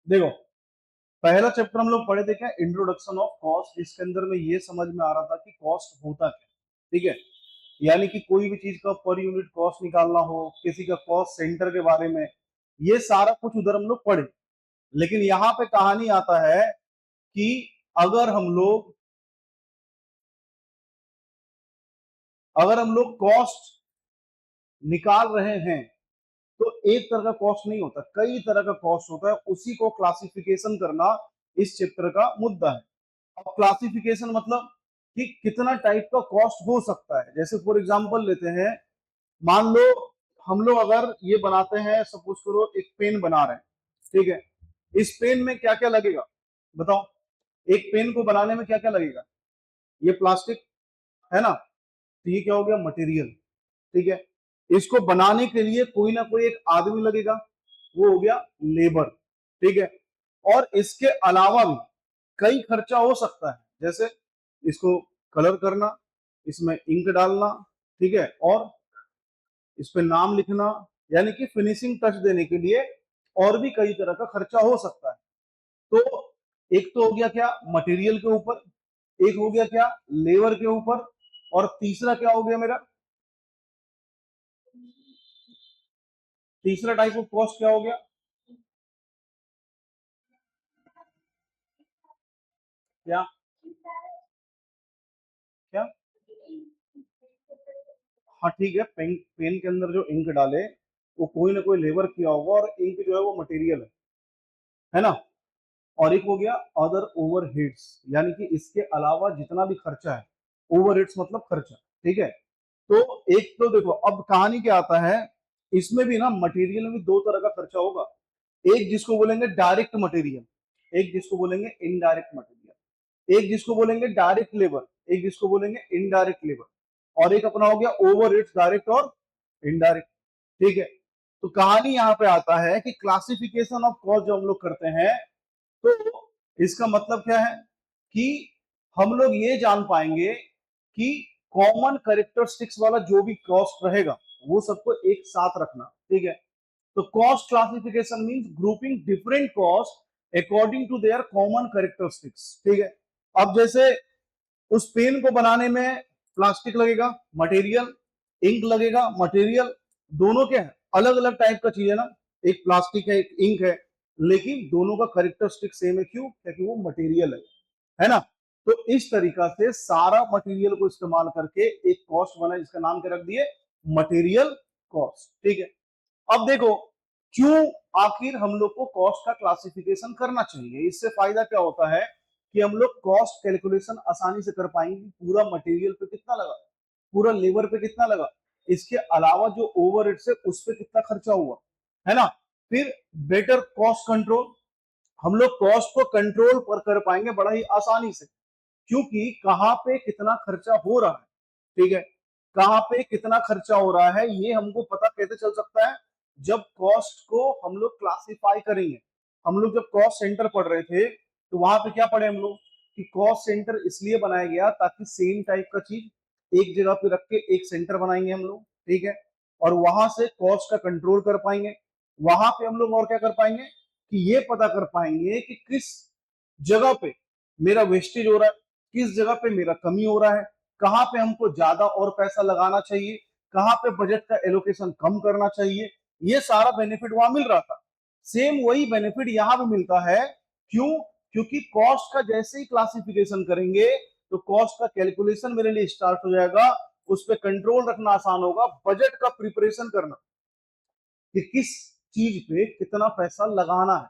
देखो, पहला चैप्टर हम लोग पढ़े थे क्या, इंट्रोडक्शन ऑफ कॉस्ट, जिसके अंदर में ये समझ में आ रहा था कि कॉस्ट होता क्या। ठीक है, यानी कि कोई भी चीज का पर यूनिट कॉस्ट निकालना हो, किसी का कॉस्ट सेंटर के बारे में, ये सारा कुछ उधर हम लोग पढ़े। लेकिन यहाँ पे कहानी आता है कि अगर हम लोग अगर हम लोग कॉस्ट निकाल रहे हैं तो एक तरह का कॉस्ट नहीं होता, कई तरह का कॉस्ट होता है, उसी को क्लासिफिकेशन करना इस चैप्टर का मुद्दा है। अब क्लासिफिकेशन मतलब कि कितना टाइप का कॉस्ट हो सकता है। जैसे फॉर एग्जांपल लेते हैं, मान लो हम लोग अगर ये बनाते हैं, सपोज करो एक पेन बना रहे हैं, ठीक है, इस पेन में क्या क्या लगेगा बताओ। एक पेन को बनाने में क्या क्या लगेगा, ये प्लास्टिक है ना, तो ये क्या हो गया, मटेरियल। ठीक है, इसको बनाने के लिए कोई ना कोई एक आदमी लगेगा, वो हो गया लेबर। ठीक है, और इसके अलावा भी कई खर्चा हो सकता है, जैसे इसको कलर करना, इसमें इंक डालना, ठीक है, और इस पे नाम लिखना, यानी कि फिनिशिंग टच देने के लिए और भी कई तरह का खर्चा हो सकता है। तो एक तो हो गया क्या, मटेरियल के ऊपर, एक हो गया क्या, लेबर के ऊपर, और तीसरा क्या हो गया मेरा, तीसरा टाइप ऑफ कॉस्ट क्या हो गया, क्या क्या, हाँ ठीक है, पेन पेन के अंदर जो इंक डाले वो कोई ना कोई लेबर किया होगा, और इंक जो है वो मटेरियल है ना। और एक हो गया अदर ओवरहेड्स, यानी कि इसके अलावा जितना भी खर्चा है, ओवरहेड्स मतलब खर्चा। ठीक है, तो एक तो देखो अब कहानी क्या आता है, इसमें भी ना मटेरियल में भी दो तरह का खर्चा होगा। एक जिसको बोलेंगे डायरेक्ट मटेरियल, एक जिसको बोलेंगे इनडायरेक्ट मटेरियल, एक जिसको बोलेंगे डायरेक्ट लेबर, एक जिसको बोलेंगे इनडायरेक्ट लेबर, और एक अपना हो गया ओवरहेड्स, डायरेक्ट और इनडायरेक्ट। ठीक है, तो कहानी यहाँ पे आता है कि क्लासिफिकेशन ऑफ कॉस्ट जो हम लोग करते हैं, तो इसका मतलब क्या है कि हम लोग ये जान पाएंगे कि कॉमन कैरेक्टरिस्टिक्स वाला जो भी कॉस्ट रहेगा वो सबको एक साथ रखना। ठीक है, तो caste classification means grouping different caste according to their common characteristics. ठीक है, अब जैसे उस पेन को बनाने में प्लास्टिक लगेगा मटेरियल, इंक लगेगा मटेरियल, दोनों क्या है, अलग अलग टाइप का चीज है ना, एक प्लास्टिक है एक इंक है, लेकिन दोनों का करेक्टरिस्टिक सेम है, क्यों, क्योंकि वो मटेरियल है ना। तो इस तरीका से सारा मटेरियल को इस्तेमाल करके एक कॉस्ट बना, जिसका नाम क्या रख दिए, मटेरियल कॉस्ट। ठीक है, अब देखो क्यों आखिर हम लोग को कॉस्ट का क्लासिफिकेशन करना चाहिए, इससे फायदा क्या होता है कि हम लोग कॉस्ट कैलकुलेशन आसानी से कर पाएंगे, पूरा मटेरियल पे कितना लगा, पूरा लेबर पे कितना लगा, इसके अलावा जो ओवरहेड से उस पर कितना खर्चा हुआ, है ना। फिर बेटर कॉस्ट कंट्रोल, हम लोग कॉस्ट को कंट्रोल पर कर पाएंगे बड़ा ही आसानी से, क्योंकि कहां पे कितना खर्चा हो रहा है। ठीक है, कहां पे कितना खर्चा हो रहा है ये हमको पता कैसे चल सकता है, जब कॉस्ट को हम लोग क्लासिफाई करेंगे। हम लोग जब कॉस्ट सेंटर पढ़ रहे थे तो वहां पे क्या पढ़े हम लोग, कि कॉस्ट सेंटर इसलिए बनाया गया ताकि सेम टाइप का चीज एक जगह पे रख के एक सेंटर बनाएंगे हम लोग। ठीक है, और वहां से कॉस्ट का कंट्रोल कर पाएंगे। वहां पे हम लोग और क्या कर पाएंगे, कि ये पता कर पाएंगे कि किस जगह पे मेरा वेस्टेज हो रहा है, किस जगह पे मेरा कमी हो रहा है, कहां पे हमको ज्यादा और पैसा लगाना चाहिए, कहां पे बजट का एलोकेशन कम करना चाहिए। ये सारा बेनिफिट वहां मिल रहा था, सेम वही बेनिफिट यहां भी मिलता है। क्यों, क्योंकि कॉस्ट का जैसे ही क्लासिफिकेशन करेंगे तो कॉस्ट का कैलकुलेशन मेरे लिए स्टार्ट हो जाएगा, उस पर कंट्रोल रखना आसान होगा, बजट का प्रिपरेशन करना कि किस चीज पे कितना पैसा लगाना है,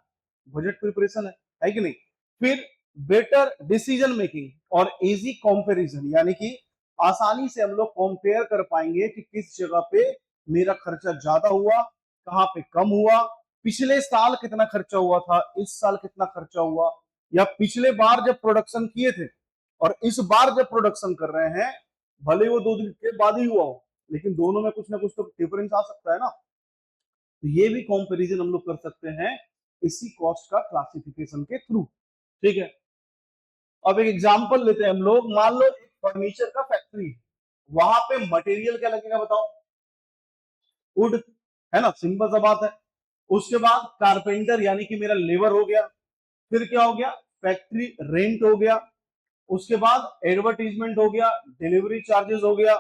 बजट प्रिपरेशन है कि नहीं। फिर बेटर डिसीजन मेकिंग और इजी कंपैरिजन, यानी कि आसानी से हम लोग कंपेयर कर पाएंगे कि किस जगह पे मेरा खर्चा ज्यादा हुआ, कहां पे कम हुआ, पिछले साल कितना खर्चा हुआ था, इस साल कितना खर्चा हुआ, या पिछले बार जब प्रोडक्शन किए थे और इस बार जब प्रोडक्शन कर रहे हैं, भले वो 2 दिन के बाद ही हुआ हो, लेकिन दोनों में कुछ ना कुछ तो डिफरेंस आ सकता है ना। तो ये भी कंपैरिजन हम लोग कर सकते हैं इसी कॉस्ट का क्लासिफिकेशन के थ्रू। ठीक है, अब एक एग्जांपल लेते हैं हम लोग, मान लो एक फर्नीचर का फैक्ट्री, वहां पे मटेरियल क्या लगेगा बताओ, वुड, है ना, सिंपल सा बात है। उसके बाद कारपेंटर यानी कि मेरा लेबर हो गया, फिर क्या हो गया, फैक्ट्री रेंट हो गया, उसके बाद एडवर्टीजमेंट हो गया, डिलीवरी चार्जेस हो गया।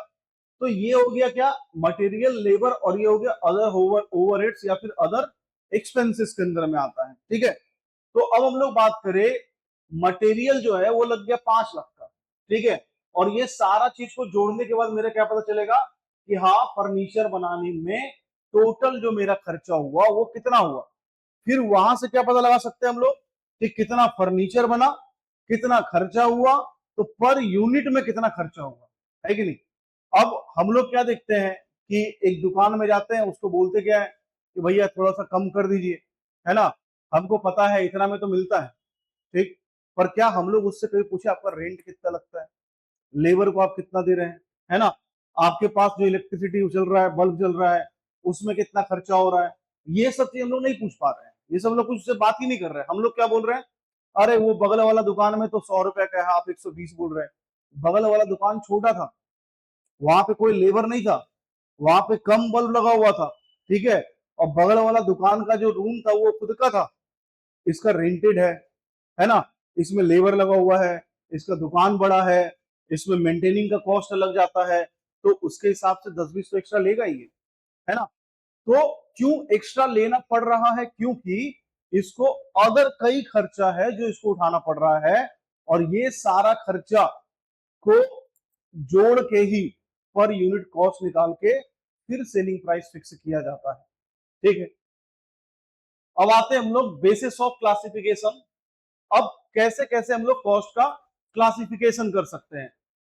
तो ये हो गया क्या, मटेरियल, लेबर, और ये हो गया अदर ओवरहेड्स या फिर अदर एक्सपेंसेस के अंदर में आता है। ठीक है, तो अब हम लोग बात करें, मटेरियल जो है वो लग गया 5 लाख का। ठीक है, और ये सारा चीज को जोड़ने के बाद मेरा क्या पता चलेगा कि हाँ, फर्नीचर बनाने में टोटल जो मेरा खर्चा हुआ वो कितना हुआ। फिर वहां से क्या पता लगा सकते हैं हम लोग कि कितना फर्नीचर बना, कितना खर्चा हुआ, तो पर यूनिट में कितना खर्चा हुआ, है कि नहीं। अब हम लोग क्या देखते हैं कि एक दुकान में जाते हैं, उसको बोलते क्या है कि भैया थोड़ा सा कम कर दीजिए, है ना, हमको पता है इतना में तो मिलता है। ठीक, पर क्या हम लोग उससे कभी पूछे आपका रेंट कितना लगता है, लेबर को आप कितना दे रहे हैं, है ना, आपके पास जो इलेक्ट्रिसिटी चल रहा है, बल्ब चल रहा है, उसमें कितना खर्चा हो रहा है। ये सब चीज हम लोग नहीं पूछ पा रहे हैं, ये सब लोग कुछ से बात ही नहीं कर रहे हैं। हम लोग क्या बोल रहे हैं, अरे वो बगल वाला दुकान में तो 100 रुपए का है, आप 120 बोल रहे हैं। बगल वाला दुकान छोटा था, वहां पे कोई लेबर नहीं था, वहां पे कम बल्ब लगा हुआ था। ठीक है, और बगल वाला दुकान का जो रूम था वो खुद का था, इसका रेंटेड है ना, इसमें लेबर लगा हुआ है, इसका दुकान बड़ा है, इसमें मेंटेनिंग का कॉस्ट अलग जाता है, तो उसके हिसाब से 10-20 तो एक्स्ट्रा लेगा ही है ना। तो क्यों एक्स्ट्रा लेना पड़ रहा है, क्योंकि इसको अदर कई खर्चा है जो इसको उठाना पड़ रहा है, और ये सारा खर्चा को जोड़ के ही पर यूनिट कॉस्ट निकाल के फिर सेलिंग प्राइस फिक्स किया जाता है। ठीक है, अब आते हैं हम लोग बेसिस ऑफ क्लासिफिकेशन। अब कैसे कैसे हम लोग कॉस्ट का क्लासिफिकेशन कर सकते हैं।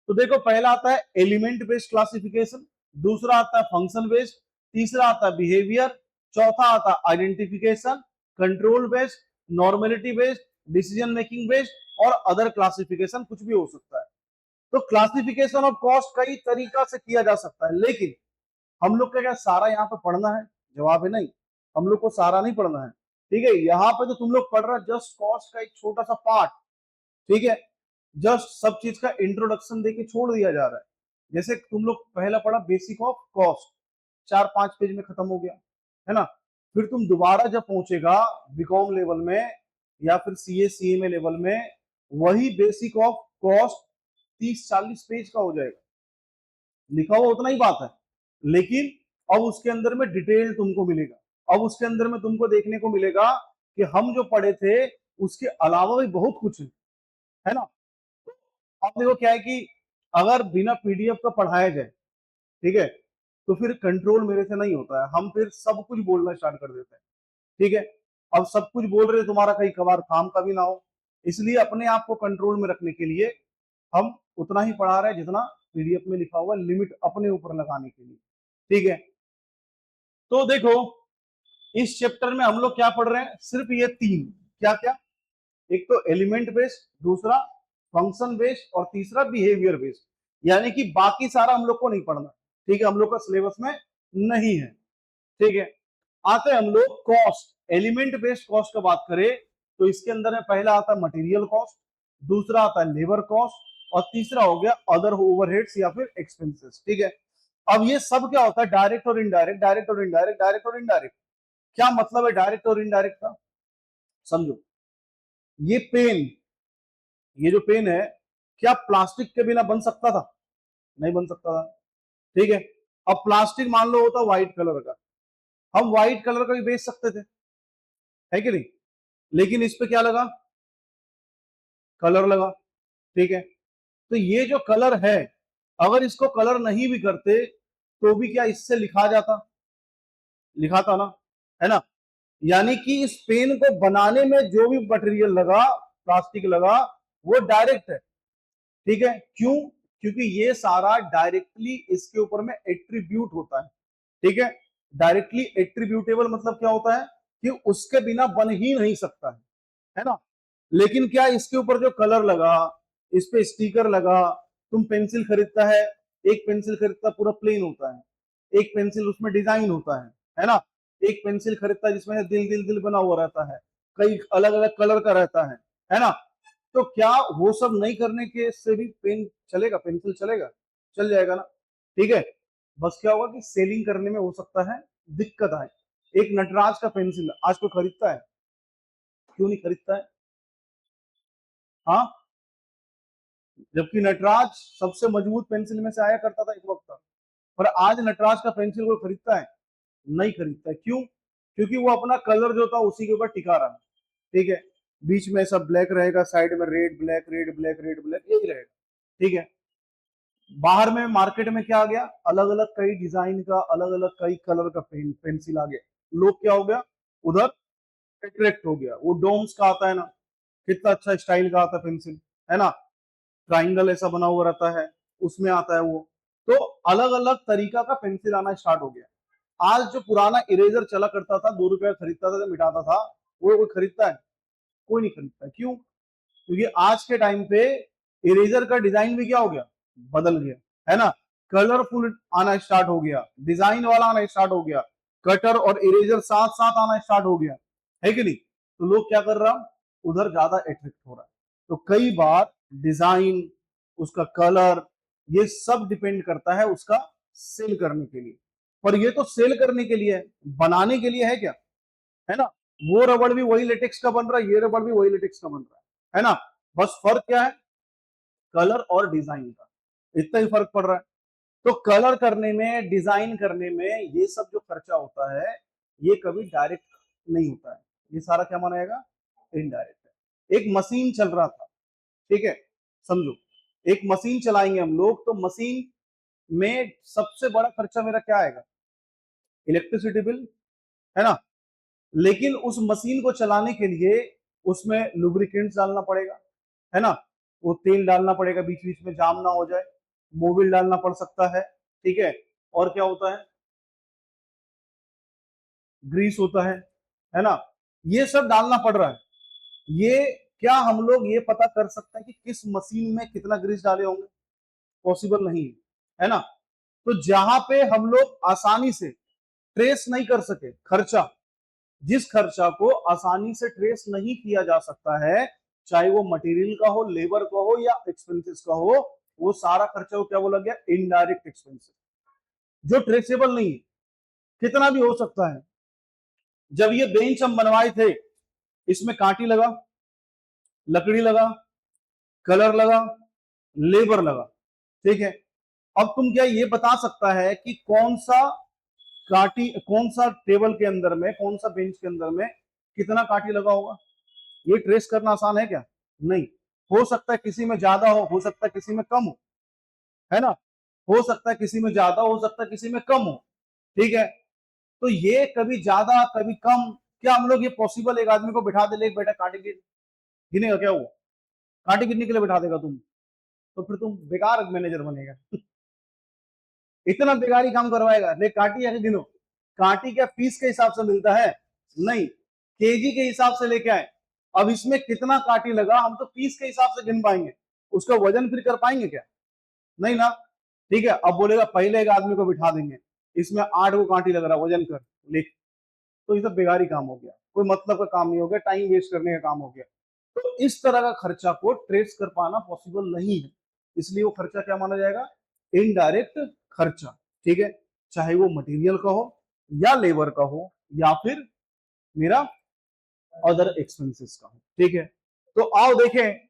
तो देखो, पहला आता है एलिमेंट बेस्ड क्लासिफिकेशन, दूसरा आता है फंक्शन बेस्ड, तीसरा आता है बिहेवियर, चौथा आता है identification, control based, normality based, decision making based, और अदर क्लासिफिकेशन कुछ भी हो सकता है। तो क्लासिफिकेशन ऑफ कॉस्ट कई तरीका से किया जा सकता है, लेकिन हम लोग का क्या सारा यहाँ पे पढ़ना है, जवाब है नहीं, हम लोग को सारा नहीं पढ़ना है। ठीक है, यहाँ पे तो तुम लोग पढ़ रहे हो जस्ट कॉस्ट का एक छोटा सा पार्ट। ठीक है, जस्ट सब चीज का इंट्रोडक्शन देके छोड़ दिया जा रहा है। जैसे तुम लोग पहला पढ़ा बेसिक ऑफ कॉस्ट, 4-5 पेज में खत्म हो गया, है ना। फिर तुम दोबारा जब पहुंचेगा बीकॉम लेवल में या फिर सीए सीएमए लेवल में, वही बेसिक ऑफ कॉस्ट 30-40 पेज का हो जाएगा, लिखा हुआ उतना ही बात है, लेकिन अब उसके अंदर में डिटेल तुमको मिलेगा। अब उसके अंदर में तुमको देखने को मिलेगा कि हम जो पढ़े थे उसके अलावा भी बहुत कुछ है ना। अब देखो क्या है कि अगर बिना पीडीएफ का पढ़ाया जाए, ठीक है, तो फिर कंट्रोल मेरे से नहीं होता है, हम फिर सब कुछ बोलना स्टार्ट कर देते हैं। ठीक है, अब सब कुछ बोल रहे तुम्हारा कहीं कभार काम का भी ना हो, इसलिए अपने आप को कंट्रोल में रखने के लिए हम उतना ही पढ़ा रहे हैं जितना पीडीएफ में लिखा हुआ, लिमिट अपने ऊपर लगाने के लिए। ठीक है, तो देखो इस चैप्टर में हम लोग क्या पढ़ रहे हैं, सिर्फ ये तीन, क्या क्या, एक तो एलिमेंट बेस्ड, दूसरा फंक्शन बेस्ड, और तीसरा बिहेवियर बेस्ड। यानी कि बाकी सारा हम लोग को नहीं पढ़ना। ठीक है, हम लोग का सिलेबस में नहीं है। ठीक है, आते हैं हम लोग कॉस्ट, एलिमेंट बेस्ड कॉस्ट का बात करें तो इसके अंदर में पहला आता है मटेरियल कॉस्ट, दूसरा आता है लेबर कॉस्ट, और तीसरा हो गया अदर ओवरहेड्स या फिर एक्सपेंसेस। ठीक है, अब ये सब क्या होता है, डायरेक्ट और इनडायरेक्ट, डायरेक्ट और इनडायरेक्ट, डायरेक्ट और इनडायरेक्ट। क्या मतलब है डायरेक्ट और इनडायरेक्ट का, समझो। ये पेन, ये जो पेन है, क्या प्लास्टिक के बिना बन सकता था, नहीं बन सकता था। ठीक है, अब प्लास्टिक मान लो होता व्हाइट कलर का, हम व्हाइट कलर का भी बेच सकते थे, है कि नहीं, लेकिन इस पे क्या लगा, कलर लगा। ठीक है, तो ये जो कलर है, अगर इसको कलर नहीं भी करते तो भी क्या इससे लिखा जाता, लिखा था ना, है ना। यानी कि इस पेन को बनाने में जो भी मटेरियल लगा, प्लास्टिक लगा, वो डायरेक्ट है। ठीक है, क्यों, क्योंकि ये सारा डायरेक्टली इसके ऊपर में एट्रीब्यूट होता है। ठीक है, डायरेक्टली एट्रीब्यूटेबल मतलब क्या होता है कि उसके बिना बन ही नहीं सकता है ना। लेकिन क्या इसके ऊपर जो कलर लगा, इस पे स्टिकर लगा, तुम पेंसिल खरीदता है, एक पेंसिल खरीदता पूरा प्लेन होता है, एक पेंसिल उसमें डिजाइन होता है ना, एक पेंसिल खरीदता है जिसमें दिल दिल दिल बना हुआ रहता है, कई अलग अलग कलर का रहता है ना। तो क्या वो सब नहीं करने के से भी पेन चलेगा, पेंसिल चलेगा, चल जाएगा ना। ठीक है, बस क्या होगा कि सेलिंग करने में हो सकता है दिक्कत आए, एक नटराज का पेंसिल आज कोई खरीदता है? क्यों नहीं खरीदता है? हाँ, जबकि नटराज सबसे मजबूत पेंसिल में से आया करता था एक वक्त तक, पर आज नटराज का पेंसिल कोई खरीदता है? नहीं खरीदता है। क्यों? क्योंकि वो अपना कलर जो था उसी के ऊपर टिका रहा। ठीक है, बीच में सब ब्लैक रहेगा, साइड में red black red black red black यही रहेगा। ठीक है, बाहर में मार्केट में क्या आ गया, अलग अलग कई डिजाइन का, अलग अलग कई कलर का पेंसिल आ गया। लोग क्या हो गया, उधर अट्रैक्ट हो गया। वो डोम्स का आता है ना, कितना अच्छा स्टाइल का आता है पेंसिल, है ना, ट्राइंगल ऐसा बना हुआ रहता है, उसमें आता है वो। तो अलग अलग तरीका का पेंसिल आना स्टार्ट हो गया। आज जो पुराना इरेजर चला करता था, 2 रुपए का खरीदता था, मिटाता था, वो कोई खरीदता है? कोई नहीं खरीदता। क्यों? क्योंकि आज के टाइम पे इरेजर का डिजाइन भी क्या हो गया, बदल गया, है ना, कलरफुल आना स्टार्ट हो गया, डिजाइन वाला आना स्टार्ट हो गया, कटर और इरेजर साथ साथ आना स्टार्ट हो गया, है कि नहीं? तो लोग क्या कर रहा, उधर ज्यादा अट्रैक्ट हो रहा है। तो कई बार डिजाइन, उसका कलर, ये सब डिपेंड करता है उसका सेल करने के लिए। पर ये तो सेल करने के लिए है, बनाने के लिए है क्या? है ना, वो रबड़ भी वही लेटेक्स का बन रहा है, ये रबड़ भी वही लेटेक्स का बन रहा है ना, बस फर्क क्या है, कलर और डिजाइन का, इतना ही फर्क पड़ रहा है। तो कलर करने में, डिजाइन करने में ये सब जो खर्चा होता है, ये कभी डायरेक्ट नहीं होता है, ये सारा क्या माना जाएगा, इनडायरेक्ट है। एक मशीन चल रहा था, ठीक है, समझो, एक मशीन चलाएंगे हम लोग, तो मशीन में सबसे बड़ा खर्चा मेरा क्या आएगा, इलेक्ट्रिसिटी बिल, है ना। लेकिन उस मशीन को चलाने के लिए उसमें लुब्रिकेंट्स डालना पड़ेगा, है ना, वो तेल डालना पड़ेगा, बीच बीच में जाम ना हो जाए, मोबिल डालना पड़ सकता है, ठीक है, और क्या होता है, ग्रीस होता है ना, ये सब डालना पड़ रहा है। ये क्या हम लोग ये पता कर सकते हैं कि किस मशीन में कितना ग्रीस डाले होंगे? पॉसिबल नहीं है ना। तो जहां पे हम लोग आसानी से ट्रेस नहीं कर सके खर्चा, जिस खर्चा को आसानी से ट्रेस नहीं किया जा सकता है, चाहे वो मटेरियल का हो, लेबर का हो या एक्सपेंसेस का हो, वो सारा खर्चा को क्या बोला गया, इनडायरेक्ट एक्सपेंसेस, जो ट्रेसेबल नहीं है, कितना भी हो सकता है। जब ये बेंच हम बनवाए थे, इसमें कांटी लगा, लकड़ी लगा, कलर लगा, लेबर लगा, ठीक है। अब तुम क्या ये बता सकता है कि कौन सा काटी, कौन सा टेबल के अंदर में, कौन सा बेंच के अंदर में कितना काटी लगा होगा? ये ट्रेस करना आसान है क्या? नहीं। हो सकता है किसी में ज्यादा हो सकता है किसी में कम हो, है ना, हो सकता है किसी में ज्यादा, हो सकता है किसी में कम हो, ठीक है। तो ये कभी ज्यादा कभी कम, क्या हम लोग ये पॉसिबल एक आदमी को बिठा दे, ले बेटा कांटे गिनेगा क्या वो? कांटे गिनने के लिए बिठा देगा तुम, तो फिर तुम बेकार मैनेजर बनेगा। इतना बेकारी काम करवाएगा, ले काटी आके गिनो। काटी क्या पीस के हिसाब से मिलता है? नहीं, केजी के हिसाब से लेके आए। अब इसमें कितना काटी लगा, हम तो पीस के हिसाब से गिन पाएंगे, उसका वजन फिर कर पाएंगे क्या? नहीं ना। ठीक है, अब बोलेगा पहले एक आदमी को बिठा देंगे, इसमें 8 को कांटी लग रहा, वजन कर, लिख। तो ये सब बेकारी काम हो गया, कोई मतलब का काम नहीं हो गया, टाइम वेस्ट करने का काम हो गया। तो इस तरह का खर्चा को ट्रेस कर पाना पॉसिबल नहीं है, इसलिए वो खर्चा क्या माना जाएगा, इनडायरेक्ट खर्चा, ठीक है, चाहे वो मटेरियल का हो या लेबर का हो या फिर मेरा अदर एक्सपेंसेस का हो, ठीक है। तो आओ देखें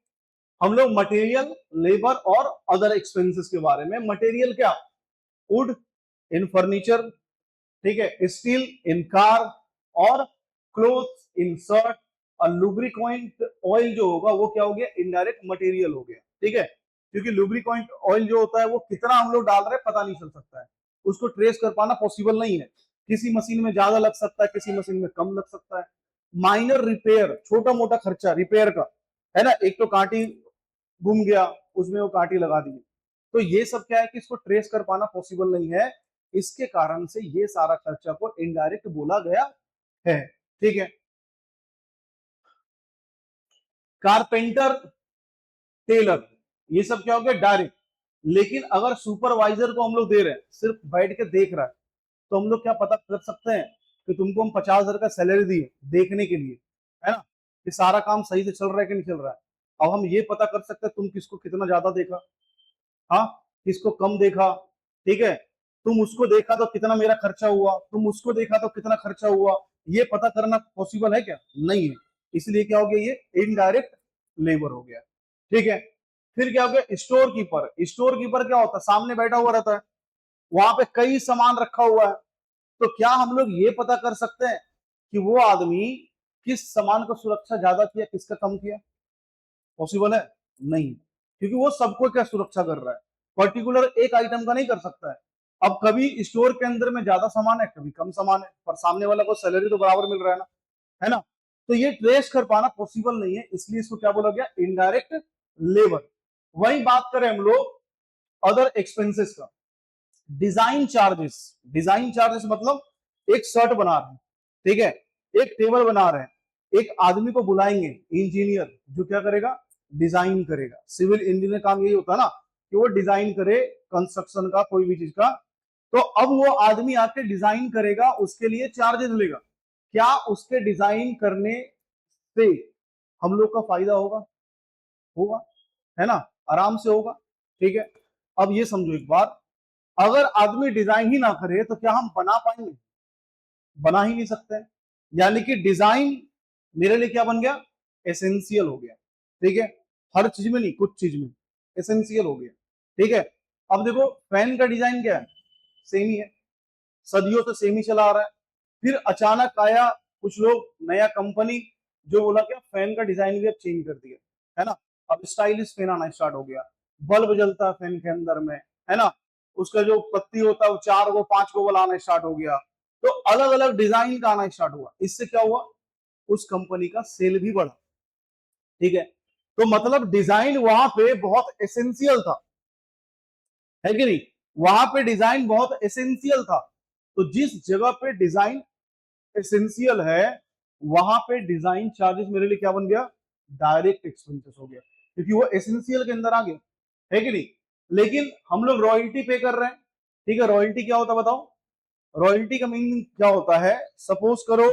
हम लोग मटेरियल, लेबर और अदर एक्सपेंसेस के बारे में। मटेरियल क्या, वुड इन फर्नीचर, ठीक है, स्टील इन कार, और क्लोथ इन शर्ट, और लुब्रिकेंट ऑयल जो होगा वो क्या हो गया, इनडायरेक्ट मटेरियल हो गया, ठीक है। क्योंकि लुब्रिकेंट ऑयल जो होता है वो कितना हम लोग डाल रहे हैं पता नहीं चल सकता है, उसको ट्रेस कर पाना पॉसिबल नहीं है। किसी मशीन में ज्यादा लग सकता है, किसी मशीन में कम लग सकता है। माइनर रिपेयर, छोटा मोटा खर्चा रिपेयर का, है ना, एक तो कांटी गुम गया, उसमें वो कांटी लगा दी, तो ये सब क्या है कि इसको ट्रेस कर पाना पॉसिबल नहीं है। इसके कारण से ये सारा खर्चा को इनडायरेक्ट बोला गया है, ठीक है। कारपेंटर, टेलर, ये सब क्या हो गया, डायरेक्ट। लेकिन अगर सुपरवाइजर को हम लोग दे रहे हैं, सिर्फ बैठ के देख रहा है, तो हम लोग क्या पता कर सकते हैं कि तुमको हम 50,000 का सैलरी दिए देखने के लिए, है ना, कि सारा काम सही से चल रहा है कि नहीं चल रहा है। अब हम ये पता कर सकते हैं तुम किसको कितना ज्यादा देखा, हाँ, किसको कम देखा, ठीक है। तुम उसको देखा तो कितना मेरा खर्चा हुआ, तुम उसको देखा तो कितना खर्चा हुआ, ये पता करना पॉसिबल है क्या? नहीं है। इसलिए क्या हो गया, ये इनडायरेक्ट लेबर हो गया। ठीक है। फिर क्या हो गया, स्टोर कीपर। स्टोर कीपर क्या होता है, सामने बैठा हुआ रहता है, वहां पे कई सामान रखा हुआ है, तो क्या हम लोग ये पता कर सकते हैं कि वो आदमी किस सामान का सुरक्षा ज्यादा किया, किसका कम किया? पॉसिबल है? नहीं, क्योंकि वो सबको क्या सुरक्षा कर रहा है, पर्टिकुलर एक आइटम का नहीं कर सकता है। अब कभी स्टोर के अंदर में ज्यादा सामान है, कभी कम सामान है, पर सामने वाला को सैलरी तो बराबर मिल रहा है ना? तो ये ट्रेस कर पाना पॉसिबल नहीं है, इसलिए इसको क्या बोला गया, इनडायरेक्ट लेबर। वही बात करें हम लोग अदर एक्सपेंसेस का, डिजाइन चार्जेस। डिजाइन चार्जेस मतलब एक शर्ट बना रहे हैं, ठीक है, एक टेबल बना रहे हैं, एक आदमी को बुलाएंगे इंजीनियर, जो क्या करेगा, डिजाइन करेगा। सिविल इंजीनियर काम यही होता है ना, कि वो डिजाइन करे कंस्ट्रक्शन का, कोई भी चीज का। तो अब वो आदमी आके डिजाइन करेगा, उसके लिए चार्जेस लेगा। क्या उसके डिजाइन करने से हम लोग का फायदा होगा? होगा, है ना, आराम से होगा। ठीक है। अब ये समझो एक बार, अगर आदमी डिजाइन ही ना करे तो क्या हम बना पाएंगे? बना ही नहीं सकते। यानी कि डिजाइन मेरे लिए क्या बन गया, एसेंशियल हो गया। ठीक है। हर चीज में नहीं, कुछ चीज में एसेंशियल हो गया। ठीक है। अब देखो फैन का डिजाइन क्या है, सेम ही है, सदियों से सेम ही चला आ रहा है। फिर अचानक आया कुछ लोग, नया कंपनी, जो बोला क्या फैन का डिजाइन भी अब चेंज कर दिया, है ना। अब स्टाइलिश फैन आना स्टार्ट हो गया, बल्ब जलता है फैन के अंदर में, है ना, उसका जो पत्ती होता है वो 4 को 5 को बल्ब आना स्टार्ट हो गया। तो अलग अलग डिजाइन का आना स्टार्ट हुआ, इससे क्या हुआ, उस कंपनी का सेल भी बढ़ा। ठीक है। तो मतलब डिजाइन वहां पे बहुत एसेंशियल था, है कि नहीं? वहां पे डिजाइन बहुत एसेंशियल था। तो जिस जगह पे डिजाइन एसेंशियल है, वहां पे डिजाइन चार्जेस मेरे लिए क्या बन गया, डायरेक्ट एक्सपेंसेस हो गया, क्योंकि वो एसेंशियल के अंदर आ गया, है कि नहीं? लेकिन हम लोग रॉयल्टी पे कर रहे हैं। ठीक है। रॉयल्टी क्या होता है बताओ? रॉयल्टी का मीनिंग क्या होता है, सपोज करो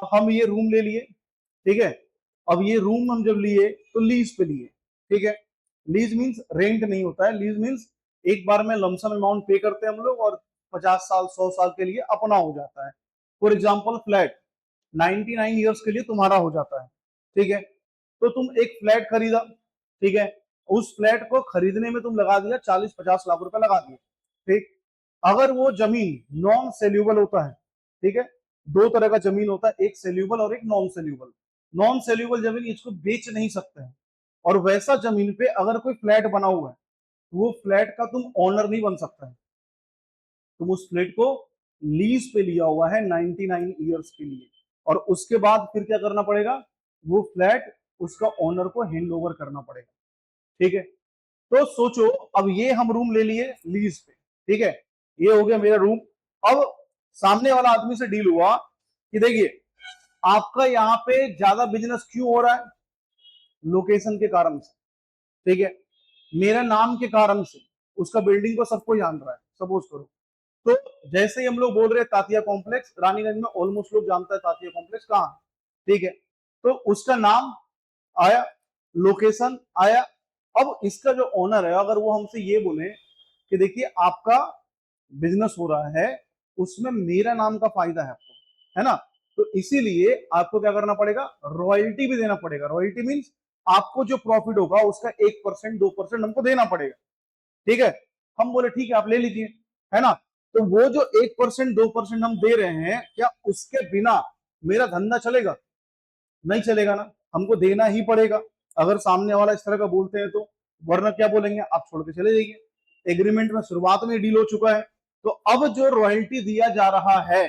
हम ये रूम ले लिए, ठीक है। अब ये रूम हम जब लिए तो लीज पे लिए, ठीक है। लीज मींस रेंट नहीं होता है, लीज मींस एक बार में लमसम अमाउंट पे करते हैं हम लोग, और 50 साल 100 साल के लिए अपना हो जाता है। फॉर एग्जाम्पल फ्लैट 99 ईयर्स के लिए तुम्हारा हो जाता है। ठीक है। तो तुम एक फ्लैट खरीदा, ठीक है, उस फ्लैट को खरीदने में तुम लगा दिया 40-50 लाख रुपए लगा दिए। ठीक। अगर वो जमीन नॉन सेल्यूबल होता है, ठीक है, दो तरह का जमीन होता है, एक सेल्यूबल और एक नॉन सेल्यूबल। नॉन सेल्यूबल जमीन इसको बेच नहीं सकते हैं, और वैसा जमीन पे अगर कोई फ्लैट बना हुआ है, तो वो फ्लैट का तुम ओनर नहीं बन सकता है। तुम उस फ्लैट को लीज पे लिया हुआ है 99 ईयर्स के लिए, और उसके बाद फिर क्या करना पड़ेगा, वो फ्लैट उसका ओनर को हैंड ओवर करना पड़ेगा। ठीक है। तो सोचो, अब ये हम रूम ले लिए लीज पे, ठीक है, ये हो गया मेरा रूम। अब सामने वाला आदमी से डील हुआ कि देखिए आपका यहाँ पे ज्यादा बिजनेस क्यों हो रहा है, लोकेशन के कारण से, ठीक है, मेरे नाम के कारण से, उसका बिल्डिंग को सबको जान रहा है, सपोज करो। तो जैसे ही हम लोग बोल रहे हैं तातिया कॉम्प्लेक्स, रानीगंज में ऑलमोस्ट लोग जानता है तातिया कॉम्प्लेक्स कहाँ है, ठीक है, तो उसका नाम आया, लोकेशन आया। अब इसका जो ओनर है, अगर वो हमसे ये बोले कि देखिए आपका बिजनेस हो रहा है, उसमें मेरा नाम का फायदा है आपको, है ना, तो इसीलिए आपको क्या करना पड़ेगा, रॉयल्टी भी देना पड़ेगा। रॉयल्टी मीन्स आपको जो प्रॉफिट होगा उसका 1% 2% हमको देना पड़ेगा। ठीक है। हम बोले ठीक है आप ले लीजिए, है ना। तो वो जो 1% 2% हम दे रहे हैं, क्या उसके बिना मेरा धंधा चलेगा? नहीं चलेगा ना, हमको देना ही पड़ेगा। अगर सामने वाला इस तरह का बोलते हैं तो, वरना क्या बोलेंगे, आप छोड़ के चले जाइए। एग्रीमेंट में शुरुआत में डील हो चुका है। तो अब जो रॉयल्टी दिया जा रहा है,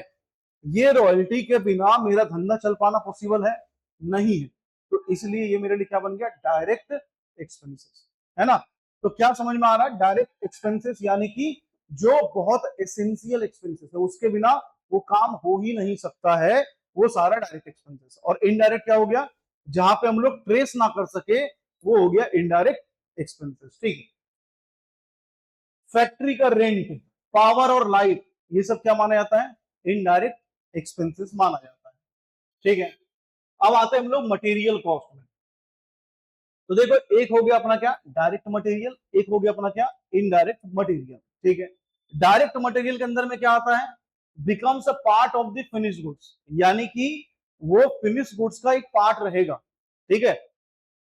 ये रॉयल्टी के बिना मेरा धंधा चल पाना पॉसिबल है नहीं है। तो इसलिए ये मेरे लिए क्या बन गया, डायरेक्ट एक्सपेंसेस, है ना। तो क्या समझ में आ रहा है, डायरेक्ट एक्सपेंसेस यानी कि जो बहुत एसेंशियल एक्सपेंसेस है, उसके बिना वो काम हो ही नहीं सकता है, वो सारा डायरेक्ट एक्सपेंसेस। और इनडायरेक्ट क्या हो गया, जहां पे हम लोग ट्रेस ना कर सके, वो हो गया इनडायरेक्ट एक्सपेंसेस। ठीक है। फैक्ट्री का रेंट, पावर और लाइट, ये सब क्या माना जाता है, इनडायरेक्ट एक्सपेंसेस माना जाता है। ठीक है। अब आते हैं हम लोग मटेरियल कॉस्ट में। तो देखो एक हो गया अपना क्या, डायरेक्ट मटेरियल, एक हो गया अपना क्या, इनडायरेक्ट मटेरियल। ठीक है। डायरेक्ट मटेरियल के अंदर में क्या आता है, becomes a part of the finish goods, यानी कि वो फिनिश गुड्स का एक पार्ट रहेगा। ठीक है,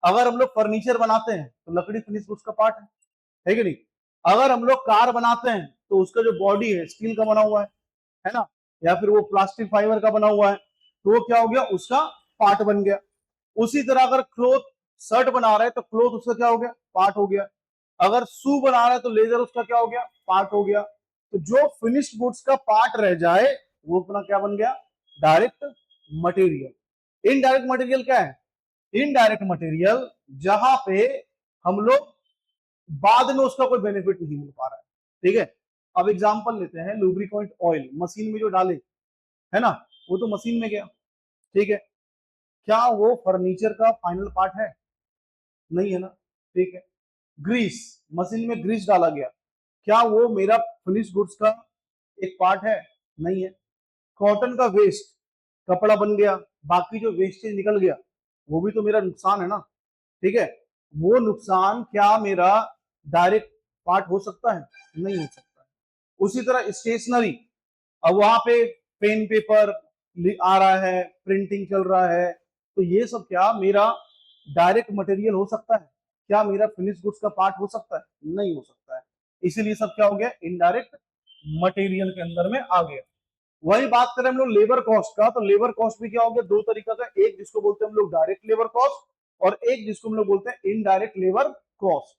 अगर हम लोग फर्नीचर बनाते हैं तो लकड़ी फिनिश गुड्स का पार्ट है कि नहीं? अगर हम लोग कार बनाते हैं तो उसका जो बॉडी है स्टील का बना हुआ है ना, या फिर वो प्लास्टिक फाइबर का बना हुआ है, तो वो क्या हो गया, उसका पार्ट बन गया। उसी तरह अगर क्लोथ शर्ट बना रहे हैं तो क्लोथ उसका क्या हो गया, पार्ट हो गया। अगर शू बना रहा है तो लेदर उसका क्या हो गया, पार्ट हो गया। तो जो फिनिश्ड गुड्स का पार्ट रह जाए वो अपना क्या बन गया, डायरेक्ट मटेरियल। इनडायरेक्ट मटेरियल क्या है, इनडायरेक्ट मटेरियल जहां पे हम लोग बाद में उसका कोई बेनिफिट नहीं मिल पा रहा है। ठीक है, अब एग्जांपल लेते हैं, लुब्रिकेंट ऑयल मशीन में जो डाले, है ना, वो तो मशीन में गया। ठीक है, क्या वो फर्नीचर का फाइनल पार्ट है, नहीं है ना। ठीक है, ग्रीस, मशीन में ग्रीस डाला गया, क्या वो मेरा फिनिश गुड्स का एक पार्ट है, नहीं है। कॉटन का वेस्ट, कपड़ा बन गया, बाकी जो वेस्टेज निकल गया वो भी तो मेरा नुकसान है ना। ठीक है, वो नुकसान क्या मेरा डायरेक्ट पार्ट हो सकता है, नहीं हो सकता है। उसी तरह स्टेशनरी, अब वहां पे पेन पेपर आ रहा है, प्रिंटिंग चल रहा है, तो ये सब क्या मेरा डायरेक्ट मटेरियल हो सकता है, क्या मेरा फिनिश गुड्स का पार्ट हो सकता है, नहीं हो सकता है। इसीलिए सब क्या हो गया, इनडायरेक्ट मटेरियल के अंदर में आ गया। वही बात करें हम लोग लेबर कॉस्ट का, तो लेबर कॉस्ट भी क्या हो गया, दो तरीका का, एक जिसको बोलते हैं हम लोग डायरेक्ट लेबर कॉस्ट, और एक जिसको हम लोग बोलते हैं इनडायरेक्ट लेबर कॉस्ट।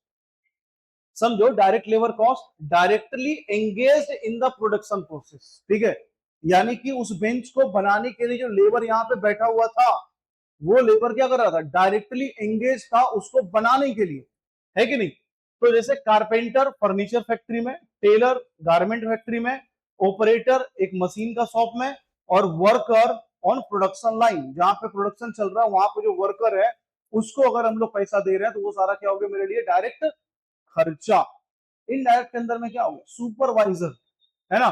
समझो, direct labour cost, directly engaged in the production process. ठीक है, यानी कि उस बेंच को बनाने के लिए जो लेबर यहाँ पे बैठा हुआ था, वो लेबर क्या कर रहा था, डायरेक्टली एंगेज था उसको बनाने के लिए, है कि नहीं। तो जैसे कारपेंटर फर्नीचर फैक्ट्री में, टेलर गारमेंट फैक्ट्री में, ऑपरेटर एक मशीन का शॉप में, और वर्कर ऑन प्रोडक्शन लाइन, जहां पे प्रोडक्शन चल रहा है वहां पे जो वर्कर है उसको अगर हम लोग पैसा दे रहे हैं तो वो सारा क्या हो गया मेरे लिए, डायरेक्ट खर्चा। इनडायरेक्ट के अंदर में क्या हो गया, सुपरवाइजर, है ना,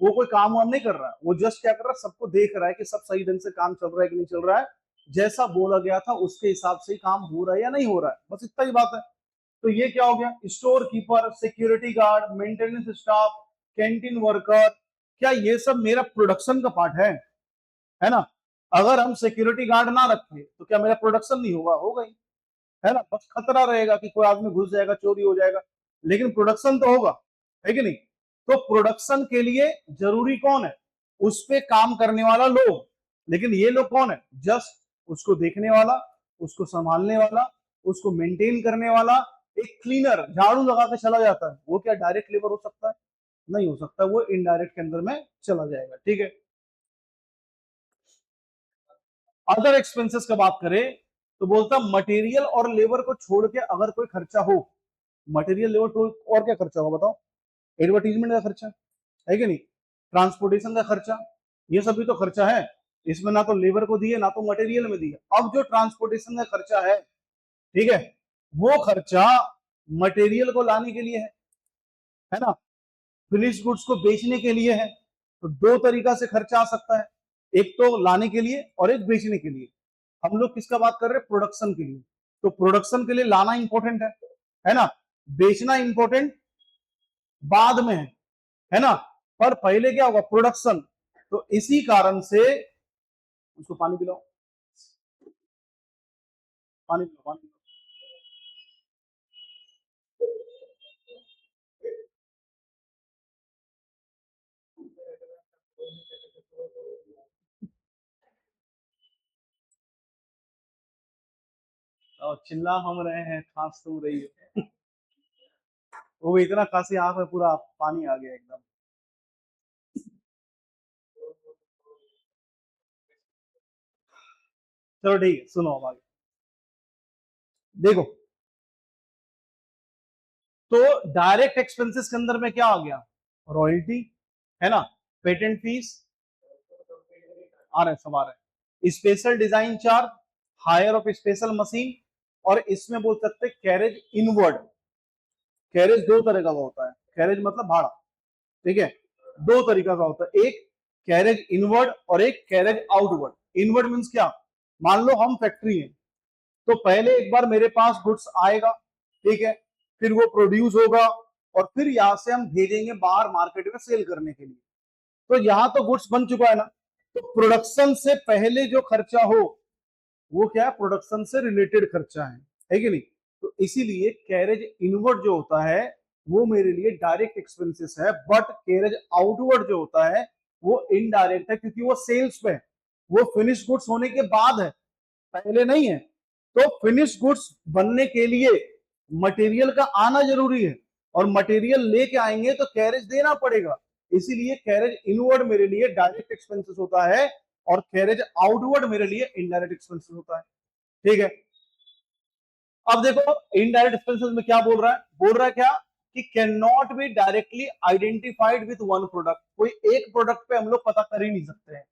वो कोई काम वाम नहीं कर रहा है, वो जस्ट क्या कर रहा है, सबको देख रहा है कि सब सही ढंग से काम चल रहा है कि नहीं चल रहा है, जैसा बोला गया था उसके हिसाब से काम हो रहा है या नहीं हो रहा है, बस इतना ही बात है। तो ये क्या हो गया, store keeper, security guard, maintenance staff, canteen worker, क्या ये सब मेरा प्रोडक्शन का पार्ट है ना। अगर हम सिक्योरिटी गार्ड ना रखें तो क्या मेरा प्रोडक्शन नहीं होगा, होगा ही, है ना, बस खतरा रहेगा कि कोई आदमी घुस जाएगा, चोरी हो जाएगा, लेकिन प्रोडक्शन तो होगा, है कि नहीं। तो प्रोडक्शन के लिए जरूरी कौन है, उस पे काम करने वाला लोग, लेकिन ये लोग कौन है, जस्ट उसको देखने वाला, उसको संभालने वाला, उसको मेंटेन करने वाला। एक क्लीनर झाड़ू लगा के चला जाता है, वो क्या डायरेक्ट लेबर हो सकता है, नहीं हो सकता, वो इनडायरेक्ट के अंदर में चला जाएगा। ठीक है, अदर एक्सपेंसेस का बात करें तो बोलता मटेरियल और लेबर को छोड़ के अगर कोई खर्चा हो, मटेरियल लेबर तो और क्या खर्चा होगा बताओ, एडवर्टीजमेंट का खर्चा, है कि नहीं, ट्रांसपोर्टेशन का खर्चा, ये सब भी तो खर्चा है। इसमें ना तो लेबर को दिए ना तो मटेरियल में दिए। अब जो ट्रांसपोर्टेशन का खर्चा है, ठीक है, वो खर्चा मटेरियल को लाने के लिए है ना, फिनिश गुड्स को बेचने के लिए है। तो दो तरीका से खर्चा आ सकता है, एक तो लाने के लिए और एक बेचने के लिए। हम लोग किसका बात कर रहे हैं, प्रोडक्शन के लिए। तो प्रोडक्शन के लिए लाना इंपॉर्टेंट है ना, बेचना इंपॉर्टेंट बाद में है ना, पर पहले क्या होगा, प्रोडक्शन। तो इसी कारण से उसको पानी पिलाओ, पानी पिलाओ, पानी पिलाओ। और चिल्ला हम रहे हैं, खांस तुम रही हो। वो भी इतना खांसी, आंख में पूरा पानी आ गया एकदम। चलो ठीक है, सुनो अब आगे देखो। तो डायरेक्ट एक्सपेंसेस के अंदर में क्या आ गया, रॉयल्टी, है ना, पेटेंट फीस, आ रहे सब आ रहे, special design charge, hire of special machine, और इसमें बोल सकते कैरेज इनवर्ड। कैरेज दो तरह का होता है, कैरेज मतलब भाड़ा, ठीक है, दो तरीका का होता है, एक कैरेज इनवर्ड और एक कैरेज आउटवर्ड। इनवर्ड मीन्स क्या, मान लो हम फैक्ट्री है, तो पहले एक बार मेरे पास गुड्स आएगा, ठीक है, फिर वो प्रोड्यूस होगा, और फिर यहाँ से हम भेजेंगे बाहर मार्केट में सेल करने के लिए। तो यहाँ तो गुड्स बन चुका है ना, तो प्रोडक्शन से पहले जो खर्चा हो वो क्या है, प्रोडक्शन से रिलेटेड खर्चा है कि नहीं। तो इसीलिए कैरेज इनवर्ड जो होता है वो मेरे लिए डायरेक्ट एक्सपेंसेस है, बट कैरेज आउटवर्ड जो होता है वो इनडायरेक्ट है, क्योंकि वो सेल्स पे है, वो फिनिश गुड्स होने के बाद है, पहले नहीं है। तो फिनिश गुड्स बनने के लिए मटेरियल का आना जरूरी है, और मटेरियल लेके आएंगे तो कैरेज देना पड़ेगा। इसीलिए कैरेज इनवर्ड मेरे लिए डायरेक्ट एक्सपेंसेस होता है, और कैरेज आउटवर्ड मेरे लिए इनडायरेक्ट एक्सपेंसेस होता है। ठीक है, अब देखो इनडायरेक्ट एक्सपेंसेस में क्या बोल रहा है क्या कि can not be directly identified with one product. कोई एक प्रोडक्ट पे हम लोग पता कर ही नहीं सकते हैं।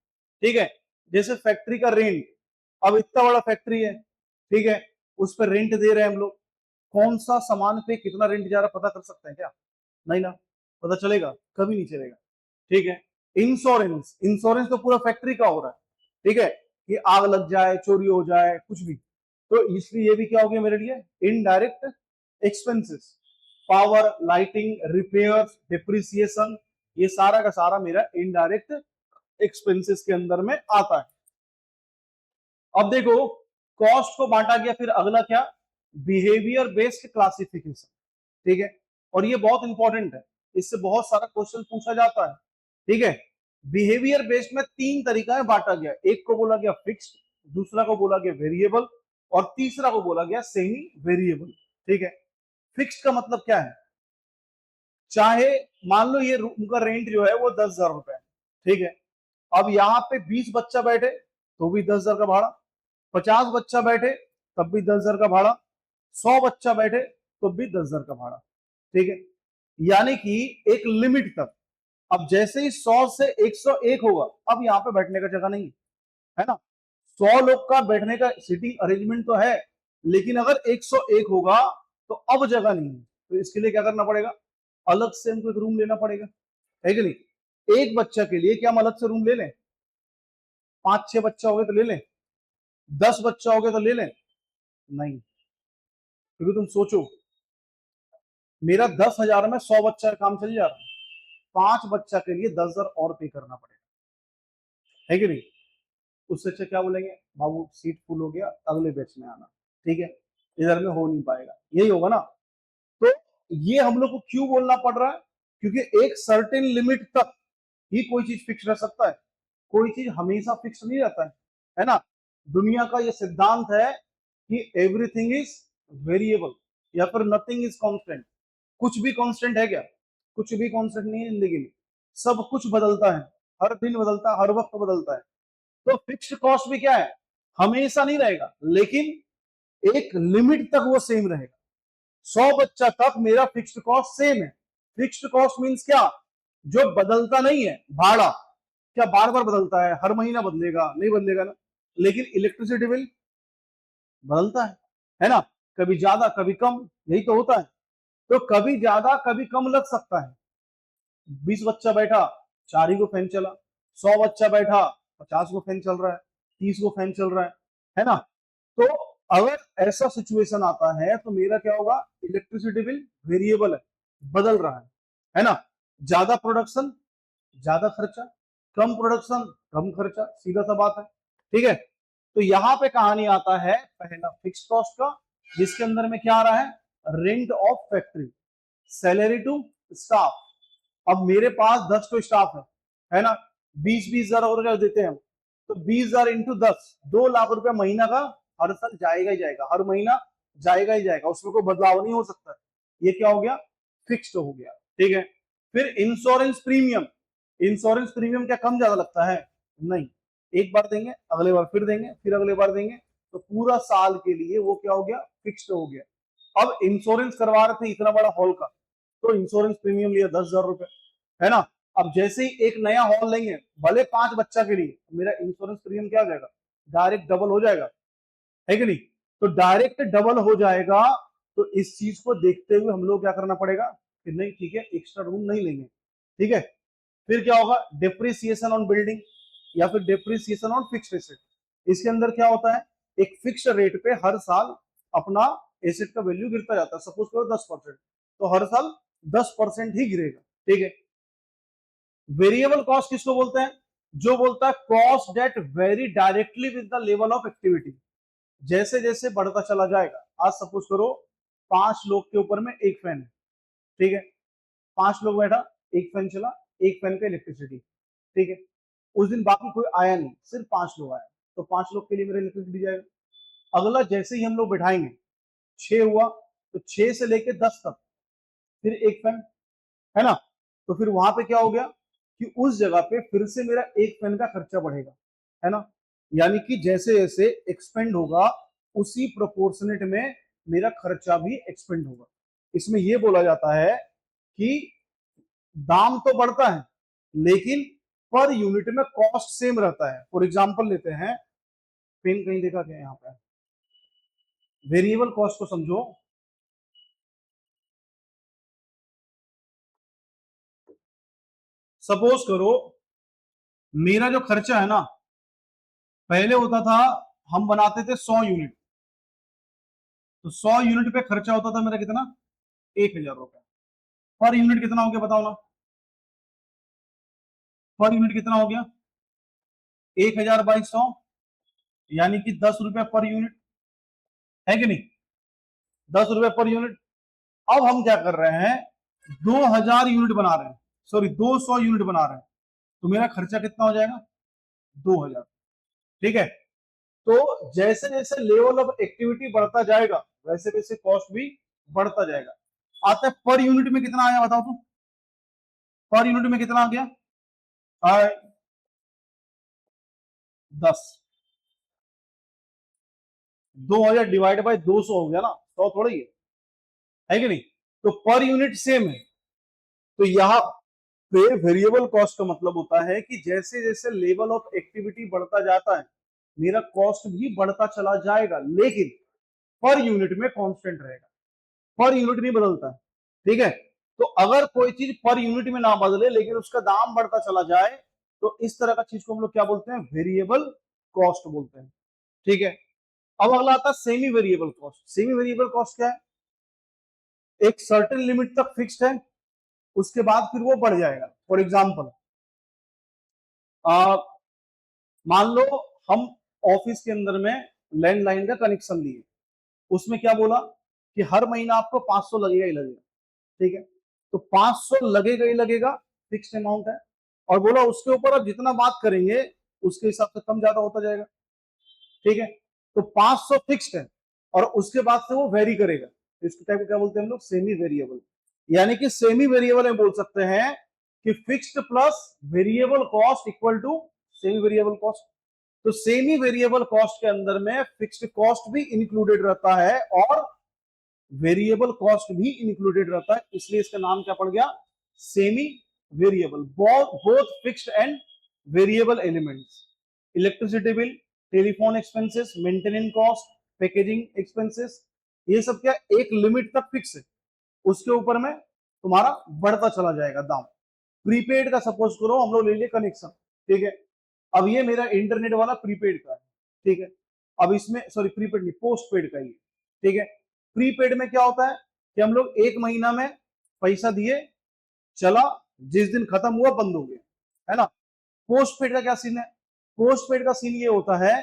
ठीक है, जैसे फैक्ट्री का रेंट, अब इतना बड़ा फैक्ट्री है, ठीक है, उस पर रेंट दे रहे हैं हम लोग, कौन सा सामान पे कितना रेंट जा रहा है पता कर सकते हैं क्या? नहीं ना, पता चलेगा? कभी नहीं चलेगा। ठीक है, इंश्योरेंस, इंश्योरेंस तो पूरा फैक्ट्री का हो रहा है, ठीक है, कि आग लग जाए, चोरी हो जाए, कुछ भी, तो इसलिए ये भी क्या हो गया मेरे लिए, indirect expenses. Power, lighting, repairs, depreciation, ये सारा का सारा मेरा इनडायरेक्ट एक्सपेंसेस के अंदर में आता है। अब देखो कॉस्ट को बांटा गया, फिर अगला क्या, बिहेवियर बेस्ड क्लासिफिकेशन। ठीक है, और ये बहुत इंपॉर्टेंट है, इससे बहुत सारा क्वेश्चन पूछा जाता है। ठीक है, बिहेवियर बेस्ड में तीन तरीका में बांटा गया, एक को बोला गया फिक्स्ड, दूसरा को बोला गया वेरिएबल, और तीसरा को बोला गया सेमी वेरिएबल। ठीक है, फिक्स्ड का मतलब क्या है, चाहे मान लो ये रूम का रेंट जो है वो 10,000 रुपए है, ठीक है, अब यहाँ पे 20 बच्चा बैठे तो भी 10,000 का भाड़ा, 50 बच्चा बैठे तब भी 10,000 का भाड़ा, 100 बच्चा बैठे तो भी 10,000 का भाड़ा। ठीक है, यानी कि एक लिमिट तक। अब जैसे ही 100 से 101 होगा, अब यहाँ पे बैठने का जगह नहीं है ना, 100 लोग का बैठने का सीटिंग अरेंजमेंट तो है, लेकिन अगर 101 होगा तो अब जगह नहीं है, तो इसके लिए क्या करना पड़ेगा, अलग से हमको एक रूम लेना पड़ेगा, है कि नहीं। एक बच्चा के लिए क्या हम अलग से रूम ले लें, 5-6 बच्चा हो गए तो ले लें, 10 बच्चा हो गया तो ले लें, नहीं, क्योंकि तुम सोचो मेरा 10,000 में 100 बच्चा का काम चल जा रहा है, 5 बच्चा के लिए 10,000 और पे करना पड़ेगा, है कि नहीं। उससे अच्छा क्या बोलेंगे, बाबू सीट फुल हो गया, अगले बैच में आना, ठीक है, इधर में हो नहीं पाएगा, यही होगा ना। तो ये हम लोग को क्यों बोलना पड़ रहा है, क्योंकि एक सर्टेन लिमिट तक ही कोई चीज फिक्स रह सकता है, कोई चीज हमेशा फिक्स नहीं रहता है ना। दुनिया का ये सिद्धांत है कि एवरीथिंग इज वेरिएबल, या फिर नथिंग इज कांस्टेंट। कुछ भी कांस्टेंट है क्या, कुछ भी कांस्टेंट नहीं है जिंदगी में, सब कुछ बदलता है, हर दिन बदलता है, हर वक्त बदलता है। तो फिक्स्ड कॉस्ट भी क्या है, हमेशा नहीं रहेगा, लेकिन एक लिमिट तक वो सेम रहेगा। 100 बच्चा तक मेरा फिक्स्ड कॉस्ट सेम है। फिक्स्ड कॉस्ट मींस क्या, जो बदलता नहीं है, भाड़ा क्या बार बार बदलता है, हर महीना बदलेगा, नहीं बदलेगा ना। लेकिन इलेक्ट्रिसिटी बिल बदलता है ना, कभी ज्यादा कभी कम, यही तो होता है। तो कभी ज्यादा कभी कम लग सकता है, 20 बच्चा बैठा 4 ही को फैन चला, 100 बच्चा बैठा 50 को फैन चल रहा है, 30 को फैन चल रहा है ना। तो अगर ऐसा सिचुएशन आता है तो मेरा क्या होगा, इलेक्ट्रिसिटी बिल वेरिएबल है, बदल रहा है ना। ज्यादा प्रोडक्शन ज्यादा खर्चा, कम प्रोडक्शन कम खर्चा, सीधा सा बात है। ठीक है, तो यहां पे कहानी आता है पहला फिक्स कॉस्ट का, जिसके अंदर में क्या आ रहा है, rent of factory, salary to staff. अब मेरे पास 10 तो स्टाफ है ना, 20-20 हजार और देते हैं हम, तो 20,000 इंटू 10, 2 लाख रुपया महीना का हर साल जाएगा ही जाएगा, हर महीना जाएगा ही जाएगा, उसमें कोई बदलाव नहीं हो सकता। ये क्या हो गया, फिक्स्ड हो गया। ठीक है, फिर इंश्योरेंस प्रीमियम, इंश्योरेंस प्रीमियम क्या कम ज्यादा लगता है, नहीं, एक बार देंगे, अगले बार फिर देंगे, फिर अगले बार देंगे, तो पूरा साल के लिए वो क्या हो गया, फिक्स्ड हो गया। अब इंश्योरेंस करवा रहे थे इतना बड़ा हॉल का, तो इंश्योरेंस प्रीमियम लिया 10,000 रुपए, है ना। अब जैसे ही एक नया हॉल लेंगे, भले 5 बच्चा के लिए, मेरा इंश्योरेंस प्रीमियम क्या हो जाएगा, डायरेक्ट डबल हो जाएगा, है कि नहीं। तो डायरेक्ट डबल हो जाएगा, तो इस चीज को देखते हुए हम लोग क्या करना पड़ेगा कि नहीं ठीक है, एक्स्ट्रा रूम नहीं लेंगे। ठीक है, फिर क्या होगा, डिप्रिसिएशन ऑन बिल्डिंग, या फिर डिप्रिसिएशन ऑन फिक्स्ड एसेट। इसके अंदर क्या होता है, एक फिक्स रेट पे हर साल अपना एसेट का वैल्यू गिरता जाता है, सपोज करो 10%, तो हर साल 10% ही गिरेगा। ठीक है। वेरिएबल कॉस्ट किसको बोलते हैं? जो बोलता है cost that vary directly with the level of activity, जैसे जैसे बढ़ता चला जाएगा। आज सपोज करो 5 लोग के ऊपर में एक फैन है, ठीक है, 5 लोग बैठा, एक फैन चला, एक फैन का इलेक्ट्रिसिटी, ठीक है। उस दिन बाकी कोई आया नहीं, सिर्फ 5 लोग आए, तो 5 लोग के लिए मेरा इलेक्ट्रिसिटी जाएगा। अगला जैसे ही हम लोग बैठाएंगे, 6 हुआ, तो 6 से लेके 10 तक फिर एक फैन, है ना। तो फिर वहां पे क्या हो गया कि उस जगह पे फिर से मेरा एक फैन का खर्चा बढ़ेगा, है ना। यानी कि जैसे जैसे एक्सपेंड होगा उसी प्रोपोर्शनेट में मेरा खर्चा भी एक्सपेंड होगा। इसमें यह बोला जाता है कि दाम तो बढ़ता है लेकिन पर यूनिट में कॉस्ट सेम रहता है। फॉर एग्जांपल लेते हैं, पेन कहीं देखा क्या यहाँ पे, वेरिएबल कॉस्ट को समझो। सपोज करो मेरा जो खर्चा है ना, पहले होता था, हम बनाते थे 100 यूनिट, तो 100 यूनिट पे खर्चा होता था मेरा कितना, 1,000 रुपए। पर यूनिट कितना हो गया बताओ ना, पर यूनिट कितना हो गया, 1,000/100, यानी कि 10 रुपए पर यूनिट, है कि नहीं, 10 रुपए पर यूनिट। अब हम क्या कर रहे हैं, 2,000 यूनिट बना रहे हैं, सॉरी 200 यूनिट बना रहे हैं, तो मेरा खर्चा कितना हो जाएगा, 2,000। ठीक है। तो जैसे जैसे लेवल ऑफ एक्टिविटी बढ़ता जाएगा वैसे वैसे कॉस्ट भी बढ़ता जाएगा। आता है पर यूनिट में कितना आया बताओ तो, पर यूनिट में कितना आ गया, आए 10। 2,000 डिवाइड बाय 200 हो गया ना, 100 थोड़ा ही है कि नहीं। तो पर यूनिट सेम है। तो यहाँ पे वेरिएबल कॉस्ट का मतलब होता है कि जैसे जैसे लेवल ऑफ एक्टिविटी बढ़ता जाता है मेरा कॉस्ट भी बढ़ता चला जाएगा, लेकिन पर यूनिट में कांस्टेंट रहेगा, पर यूनिट नहीं बदलता। ठीक है। तो अगर कोई चीज पर यूनिट में ना बदले लेकिन उसका दाम बढ़ता चला जाए तो इस तरह का चीज को हम लोग क्या बोलते हैं, वेरिएबल कॉस्ट बोलते हैं। ठीक है। अब अगला आता है semi variable cost. Semi variable cost क्या है, एक सर्टेन लिमिट तक फिक्स्ड है, उसके बाद फिर वो बढ़ जाएगा। फॉर एग्जाम्पल मान लो हम ऑफिस के अंदर में लैंडलाइन का कनेक्शन लिए, उसमें क्या बोला कि हर महीना आपको 500 लगेगा ही लगेगा। ठीक है। तो 500 लगेगा ही लगेगा, फिक्स्ड अमाउंट है, और बोला उसके ऊपर आप जितना बात करेंगे उसके हिसाब से कम ज्यादा होता जाएगा। ठीक है। तो 500 फिक्स्ड है और उसके बाद से वो वेरी करेगा, इस टाइप को क्या बोलते हैं हम लोग, सेमी वेरिएबल। यानी कि सेमी वेरिएबल में बोल सकते हैं कि fixed plus variable cost equal to semi variable cost. तो सेमी वेरिएबल कॉस्ट के अंदर में फिक्स्ड कॉस्ट भी इंक्लूडेड रहता है और वेरिएबल कॉस्ट भी इंक्लूडेड रहता है, इसलिए इसका नाम क्या पड़ गया, semi variable. Both fixed and variable elements, electricity bill, telephone expenses, maintenance cost, packaging expenses, ये सब क्या एक लिमिट तक फिक्स है, उसके ऊपर में तुम्हारा बढ़ता चला जाएगा दाम। प्रीपेड का सपोज करो हम लोग ले लिए कनेक्शन, ठीक है। अब ये मेरा इंटरनेट वाला प्रीपेड का है, ठीक है। अब इसमें सॉरी प्रीपेड नहीं, पोस्ट पेड का ही, ठीक है। प्रीपेड में क्या होता है कि हम लोग एक महीना में पैसा दिए, चला, जिस दिन खत्म हुआ बंद हो गया, है ना। पोस्ट पेड का क्या सीन है, पोस्ट पेड का सीन ये होता है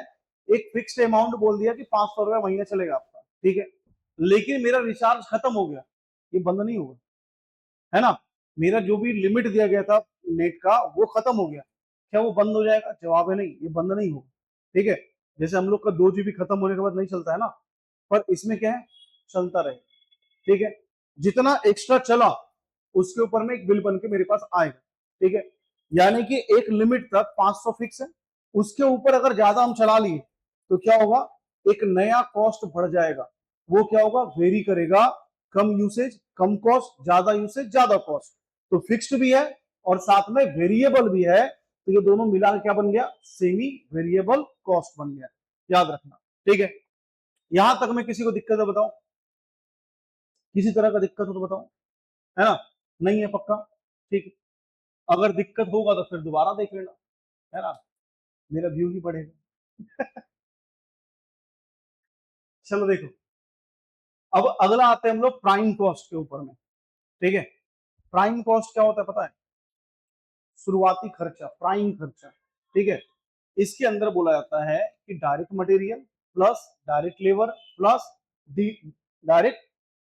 एक फिक्स्ड अमाउंट बोल दिया कि 500 रुपया महीना चलेगा आपका, ठीक है, लेकिन मेरा रिचार्ज खत्म हो गया, ये बंद नहीं होगा, है ना। मेरा जो भी लिमिट दिया गया था नेट का वो खत्म हो गया, क्या वो बंद हो जाएगा, जवाब है नहीं, ये बंद नहीं होगा। ठीक है। जैसे हम लोग का 2 GB खत्म होने के बाद नहीं चलता है ना, पर इसमें क्या है, चलता रहे। ठीक है। जितना एक्स्ट्रा चला उसके ऊपर में एक बिल बन के मेरे पास आएगा। ठीक है। यानी कि एक लिमिट तक 500 फिक्स है, उसके ऊपर अगर ज्यादा हम चला लिए तो क्या होगा, एक नया कॉस्ट बढ़ जाएगा, वो क्या होगा, वेरी करेगा, कम यूसेज कम कॉस्ट, ज्यादा यूसेज ज्यादा कॉस्ट। तो फिक्स्ड भी है और साथ में वेरिएबल भी है, तो ये दोनों मिला के क्या बन गया, सेमी वेरिएबल कॉस्ट बन गया, याद रखना। ठीक है। यहां तक में किसी को दिक्कत है बताओ, किसी तरह का दिक्कत हो तो बताओ, है ना, नहीं है पक्का, ठीक है। अगर दिक्कत होगा तो फिर दोबारा देख लेना, है ना, मेरा व्यू ही बढ़ेगा। चलो देखो, अब अगला आते हैं हम लोग प्राइम कॉस्ट के ऊपर में। ठीक है। प्राइम कॉस्ट क्या होता है पता है? शुरुआती खर्चा, प्राइम खर्चा, ठीक है। इसके अंदर बोला जाता है कि direct material plus direct labour plus direct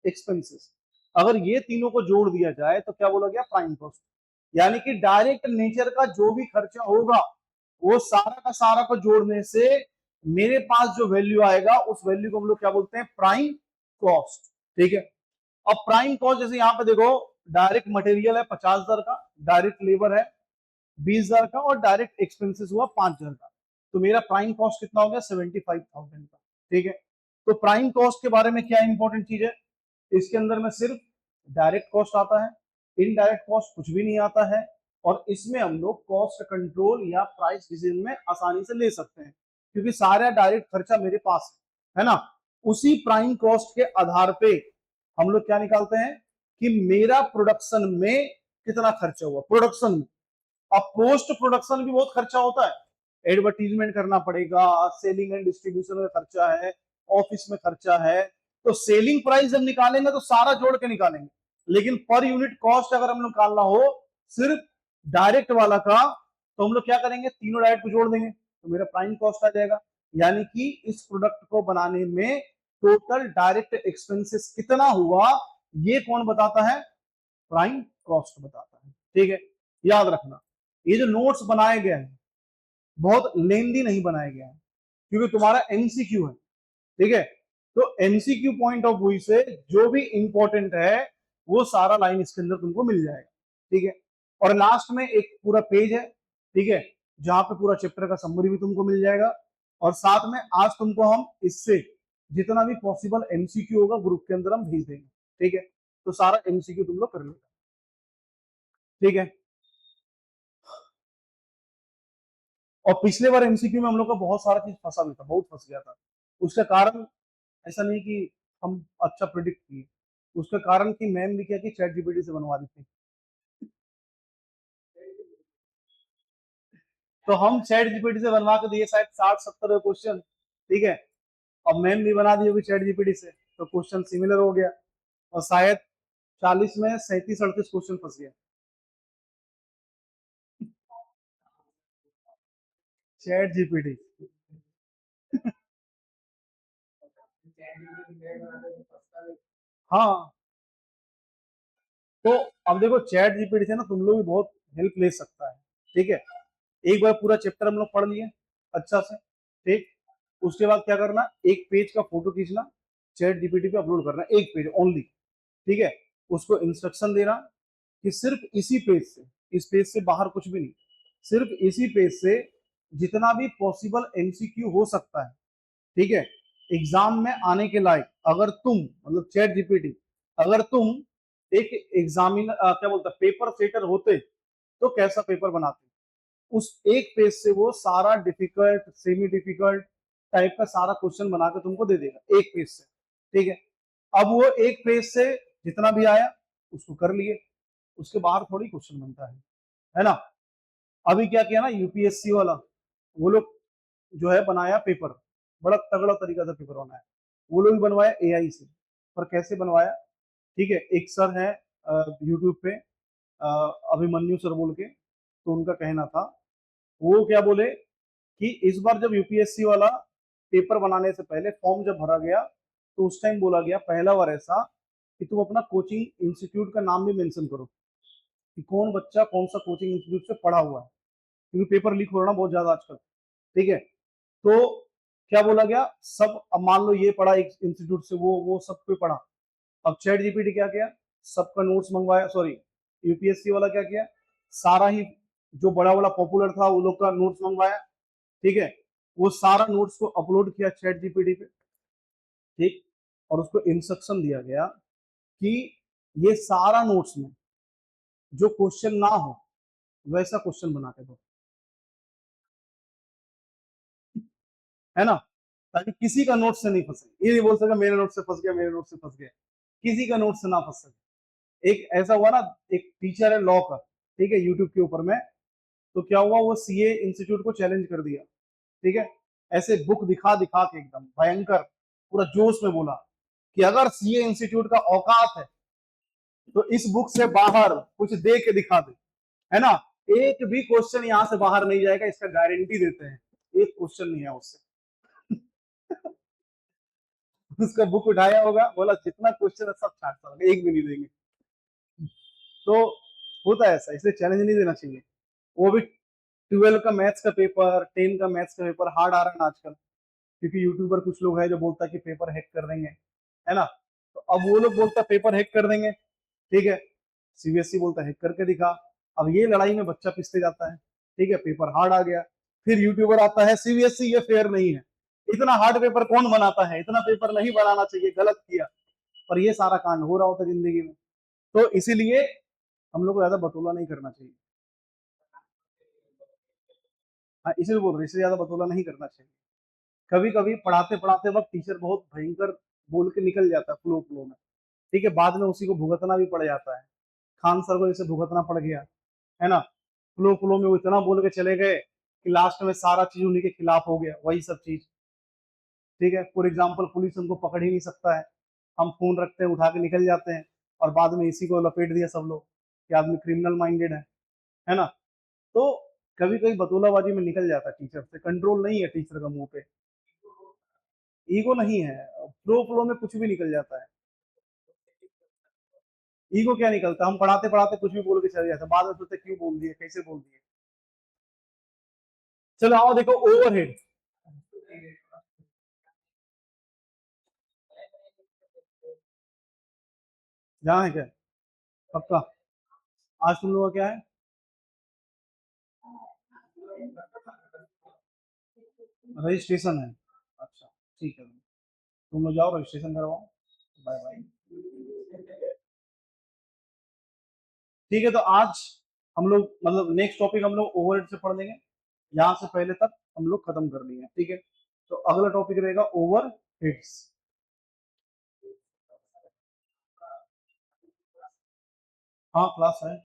expenses, अगर ये तीनों को जोड़ दिया जाए तो क्या बोला गया? Prime cost. यानी कि डायरेक्ट नेचर का जो भी खर्चा होगा वो सारा का सारा को जोड़ने से मेरे पास जो वैल्यू आएगा उस वैल्यू को हम लोग क्या बोलते हैं? प्राइम कॉस्ट, ठीक है। अब प्राइम कॉस्ट जैसे यहाँ पे देखो, डायरेक्ट मटेरियल है 50,000 का, डायरेक्ट लेबर है 20,000 का, और डायरेक्ट एक्सपेंसेस हुआ 5,000 का, तो मेरा प्राइम कॉस्ट कितना हो गया? 75,000 का, ठीक है। तो प्राइम कॉस्ट के बारे में क्या इंपॉर्टेंट चीज है? इसके अंदर में सिर्फ डायरेक्ट कॉस्ट आता है, इनडायरेक्ट कॉस्ट कुछ भी नहीं आता है, और इसमें हम लोग कॉस्ट कंट्रोल या प्राइस डिसीजन में आसानी से ले सकते हैं, क्योंकि सारा डायरेक्ट खर्चा मेरे पास है ना। उसी प्राइम कॉस्ट के आधार पे हम लोग क्या निकालते हैं कि मेरा प्रोडक्शन में कितना खर्चा हुआ, प्रोडक्शन में। अब पोस्ट प्रोडक्शन भी बहुत खर्चा होता है, एडवर्टीजमेंट करना पड़ेगा, सेलिंग एंड डिस्ट्रीब्यूशन में खर्चा है, ऑफिस में खर्चा है। तो सेलिंग प्राइस जब निकालेंगे तो सारा जोड़ के निकालेंगे, लेकिन पर यूनिट कॉस्ट अगर हम लोग निकालना हो सिर्फ डायरेक्ट वाला का, तो हम लोग क्या करेंगे? तीनों डायरेक्ट को जोड़ देंगे तो मेरा प्राइम कॉस्ट आ जाएगा। यानी कि इस प्रोडक्ट को बनाने में टोटल डायरेक्ट एक्सपेंसेस कितना हुआ, ये कौन बताता है? प्राइम कॉस्ट बताता है, ठीक है। याद रखना, ये जो नोट्स बनाए गए हैं बहुत लेंदी नहीं बनाए गए हैं, क्योंकि तुम्हारा एमसीक्यू है, ठीक है। तो एमसीक्यू पॉइंट ऑफ व्यू से जो भी इंपॉर्टेंट है वो सारा लाइन इसके अंदर तुमको मिल जाएगा, ठीक है। और लास्ट में एक पूरा पेज है, ठीक है, जहां पे पूरा चैप्टर का समरी भी तुमको मिल जाएगा, और साथ में आज तुमको हम इससे जितना भी पॉसिबल एमसीक्यू होगा ग्रुप के अंदर हम भेज देंगे, ठीक है। तो सारा एमसीक्यू तुम लोग कर लेगा, ठीक है। और पिछले बार एमसीक्यू में हम लोग का बहुत सारा चीज फंसा भी था, बहुत फंस गया था। उसका कारण ऐसा नहीं कि हम अच्छा प्रिडिक्ट किए, उसका कारण कि मैम भी क्या कि चैट जीपीटी से बनवा दी थी। तो हम चैट जीपीटी से बनवा के दिए शायद 60-70 क्वेश्चन, ठीक है। अब मैम भी बना दी होगी चैट जीपीटी से, तो क्वेश्चन सिमिलर हो गया, और शायद 40 में 37-38 क्वेश्चन फंस गया। Chat GPT. हाँ, तो अब देखो चैट जीपीटी से ना तुम लोग भी बहुत हेल्प ले सकता है, ठीक है। एक बार पूरा चैप्टर हम लोग पढ़ लिए अच्छा से, ठीक। उसके बाद क्या करना? एक पेज का फोटो खींचना, चैट जीपीटी पे अपलोड करना, एक पेज ओनली, ठीक है। उसको इंस्ट्रक्शन देना कि सिर्फ इसी पेज से, इस पेज से बाहर कुछ भी नहीं, सिर्फ इसी पेज से जितना भी पॉसिबल एमसीक्यू हो सकता है, ठीक है, एग्जाम में आने के लायक, अगर तुम मतलब चैट जीपीटी, अगर तुम एक एग्जामिनर क्या बोलता पेपर सेटर होते तो कैसा पेपर बनाते, उस एक पेज से वो सारा डिफिकल्ट सेमी डिफिकल्ट टाइप का सारा क्वेश्चन बना के तुमको दे देगा एक पेज से, ठीक है। अब वो एक पेज से जितना भी आया उसको कर लिए, उसके बाहर थोड़ी क्वेश्चन बनता है ना। अभी क्या किया ना यूपीएससी वाला, वो लोग जो है बनाया पेपर, बड़ा तगड़ा तरीका से पेपर बनाया, वो लोग भी बनवाया एआई से। पर कैसे बनवाया? ठीक है, एक सर है यूट्यूब पे अभिमन्यु सर बोल के, तो उनका कहना था, वो क्या बोले कि इस बार जब यूपीएससी वाला पेपर बनाने से पहले फॉर्म जब भरा गया तो उस टाइम बोला गया पहला बार ऐसा कि तुम अपना कोचिंग इंस्टीट्यूट का नाम भी मेंशन करो कि कौन बच्चा कौन सा कोचिंग इंस्टीट्यूट से पढ़ा हुआ है, क्योंकि पेपर लीक हो रहा बहुत ज्यादा आजकल, ठीक है। तो क्या बोला गया, सब अब मान लो ये पढ़ा एक इंस्टीट्यूट से, वो सब पे पढ़ा। अब चैट जीपीटी क्या किया, सबका नोट्स मंगवाया, सॉरी यूपीएससी वाला क्या किया, सारा ही जो बड़ा बड़ा पॉपुलर था वो लोग का नोट्स मंगवाया, ठीक है। वो सारा नोट्स को अपलोड किया चैट जीपीटी पे, ठीक। और उसको इंस्ट्रक्शन दिया गया कि ये सारा नोट्स में जो क्वेश्चन ना हो वैसा क्वेश्चन बना के दो, है ना, ताकि किसी का नोट से नहीं फंसे। ये नहीं बोल सके मेरे नोट से फंस गया, मेरे नोट से फंस गया, किसी का नोट से ना फंस सके। एक ऐसा हुआ ना, एक टीचर है लॉ का, ठीक है, यूट्यूब के ऊपर में, तो क्या हुआ, वो सीए इंस्टीट्यूट को चैलेंज कर दिया, ठीक है। ऐसे बुक दिखा दिखा के एकदम भयंकर पूरा जोश में बोला कि अगर सीए इंस्टीट्यूट का औकात है तो इस बुक से बाहर कुछ दे के दिखा दे, है ना, एक भी क्वेश्चन यहाँ से बाहर नहीं जाएगा, इसका गारंटी देते हैं, एक क्वेश्चन नहीं है उससे। उसका बुक उठाया होगा, बोला जितना क्वेश्चन है सब छाट होगा, एक भी नहीं देंगे। तो होता है ऐसा, इसलिए चैलेंज नहीं देना चाहिए। वो भी 12 का मैथ्स का पेपर, 10 का मैथ्स का पेपर हार्ड आ रहा है ना आजकल, क्योंकि यूट्यूबर कुछ लोग हैं जो बोलता है कि पेपर हैक कर देंगे, है ना। तो अब वो लोग बोलता है पेपर हैक कर देंगे, ठीक है, सीबीएसई बोलता है हैक करके दिखा। अब ये लड़ाई में बच्चा पिसते जाता है, ठीक है, पेपर हार्ड आ गया, फिर यूट्यूबर आता है सीबीएसई ये फेयर नहीं है, इतना हार्ड पेपर कौन बनाता है, इतना पेपर नहीं बनाना चाहिए, गलत किया। पर ये सारा कांड हो रहा होता है जिंदगी में। तो इसीलिए हम लोग को ज्यादा बतौला नहीं करना चाहिए। हाँ, इसलिए बोल रहे, इससे ज्यादा बतौला नहीं करना चाहिए। कभी कभी पढ़ाते पढ़ाते वक्त टीचर बहुत भयंकर बोल के निकल जाता है फ्लो फ्लो में, ठीक है, बाद में उसी को भुगतना भी पड़ जाता है। खान सर को जैसे भुगतना पड़ गया, है ना, फ्लो फ्लो में वो इतना बोल के चले गए कि लास्ट में सारा चीज उन्हीं के खिलाफ हो गया, वही सब चीज, ठीक है। फॉर एग्जाम्पल पुलिस उनको पकड़ ही नहीं सकता है, हम फोन रखते हैं, उठा के निकल जाते हैं, और बाद में इसी को लपेट दिया सब लोग कि आदमी क्रिमिनल माइंडेड है ना। तो कभी कभी बतौलाबाजी में निकल जाता है, टीचर से कंट्रोल नहीं है टीचर का मुंह पे, ईगो नहीं है, फ्लो फ्लो में कुछ भी निकल जाता है। ईगो क्या निकलता है, हम पढ़ाते पढ़ाते कुछ भी बोल के चले जाते हैं, बाद में सोचते क्यों बोल दिए, कैसे बोल दिए। चलो आओ देखो ओवरहेड, जहाँ है क्या, पक्का, आज तुम लोगों का क्या है, रजिस्ट्रेशन है, अच्छा, ठीक है, तुम लोग जाओ रजिस्ट्रेशन करवाओ, बाय बाय। ठीक है, तो आज हम लोग मतलब नेक्स्ट टॉपिक हम लोग ओवरहेड से पढ़ लेंगे, यहाँ से पहले तक हम लोग खत्म कर लिए, ठीक है। तो अगला टॉपिक रहेगा ओवरहेड्स। हाँ क्लास है।